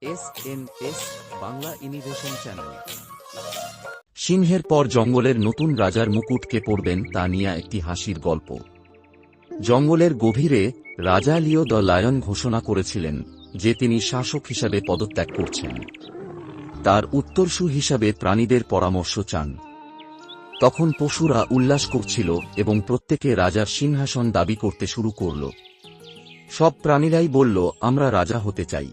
S Bangla innovation channel. সিংহের পর জঙ্গলের নতুন রাজার মুকুট কে পরবেন তা নিয়ে একটি হাসির গল্প। জঙ্গলের গভীরে রাজা লিও দ্য লায়ন ঘোষণা করেছিলেন যে তিনি শাসক হিসাবে পদত্যাগ করছেন। তার উত্তরসূরি হিসাবে প্রাণীদের পরামর্শ চান। তখন পশুরা উল্লাস করছিল এবং প্রত্যেকে রাজার সিংহাসন দাবি করতে শুরু করল। সব প্রাণীরাই বলল, আমরা রাজা হতে চাই।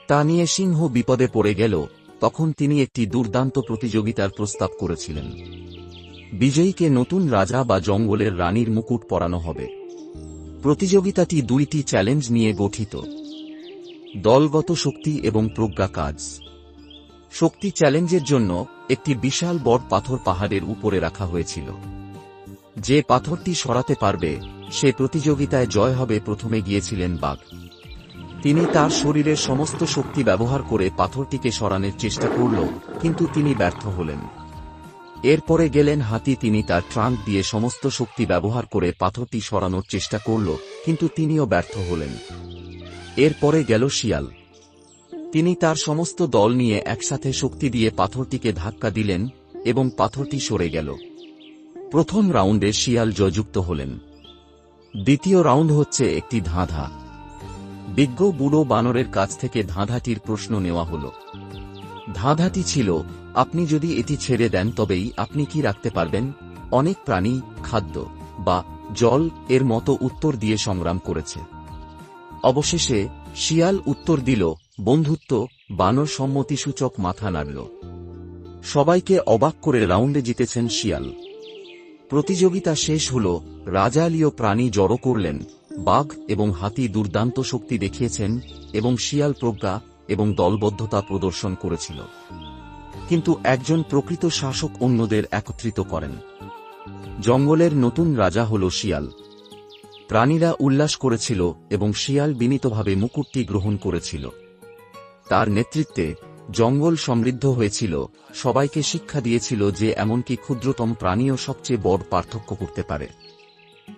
তা নিয়ে সিংহ বিপদে পড়ে গেল। তখন তিনি একটি দুর্দান্ত প্রতিযোগিতার প্রস্তাব করেছিলেন। বিজয়ীকে নতুন রাজা বা জঙ্গলের রানীর মুকুট পরানো হবে। প্রতিযোগিতাটি দুইটি চ্যালেঞ্জ নিয়ে গঠিত: দলগত শক্তি এবং প্রজ্ঞা কাজ। শক্তি চ্যালেঞ্জের জন্য একটি বিশাল বড় পাথর পাহাড়ের উপরে রাখা হয়েছিল। যে পাথরটি সরাতে পারবে সে প্রতিযোগিতায় জয় হবে। প্রথমে গিয়েছিলেন বাঘ। তিনি তার শরীরের সমস্ত শক্তি ব্যবহার করে পাথরটিকে সরানোর চেষ্টা করল, কিন্তু তিনি ব্যর্থ হলেন। এরপরে গেলেন হাতি। তিনি তার ট্রাঙ্ক দিয়ে সমস্ত শক্তি ব্যবহার করে পাথরটি সরানোর চেষ্টা করল, কিন্তু তিনিও ব্যর্থ হলেন। এরপরে গেল শিয়াল। তিনি তার সমস্ত দল নিয়ে একসাথে শক্তি দিয়ে পাথরটিকে ধাক্কা দিলেন এবং পাথরটি সরে গেল। প্রথম রাউন্ডে শিয়াল জয়যুক্ত হলেন। দ্বিতীয় রাউন্ড হচ্ছে একটি ধাঁধা। বিজ্ঞ বুড়ো বানরের কাছ থেকে ধাঁধাটির প্রশ্ন নেওয়া হল। ধাঁধাটি ছিল, আপনি যদি এটি ছেড়ে দেন তবেই আপনি কি রাখতে পারবেন? অনেক প্রাণী খাদ্য বা জল এর মতো উত্তর দিয়ে সংগ্রাম করেছে। অবশেষে শিয়াল উত্তর দিল, বন্ধুত্ব। বানর সম্মতিসূচক মাথা নাড়ল। সবাইকে অবাক করে রাউন্ডে জিতেছেন শিয়াল। প্রতিযোগিতা শেষ হল। রাজা লিও প্রাণী জড়ো করলেন। বাঘ এবং হাতি দুর্দান্ত শক্তি দেখিয়েছেন এবং শিয়াল প্রজ্ঞা এবং দলবদ্ধতা প্রদর্শন করেছিল। কিন্তু একজন প্রকৃত শাসক অন্যদের একত্রিত করেন। জঙ্গলের নতুন রাজা হল শিয়াল। প্রাণীরা উল্লাস করেছিল এবং শিয়াল বিনীতভাবে মুকুটটি গ্রহণ করেছিল। তার নেতৃত্বে জঙ্গল সমৃদ্ধ হয়েছিল। সবাইকে শিক্ষা দিয়েছিল যে এমনকি ক্ষুদ্রতম প্রাণীও সবচেয়ে বড় পার্থক্য করতে পারে।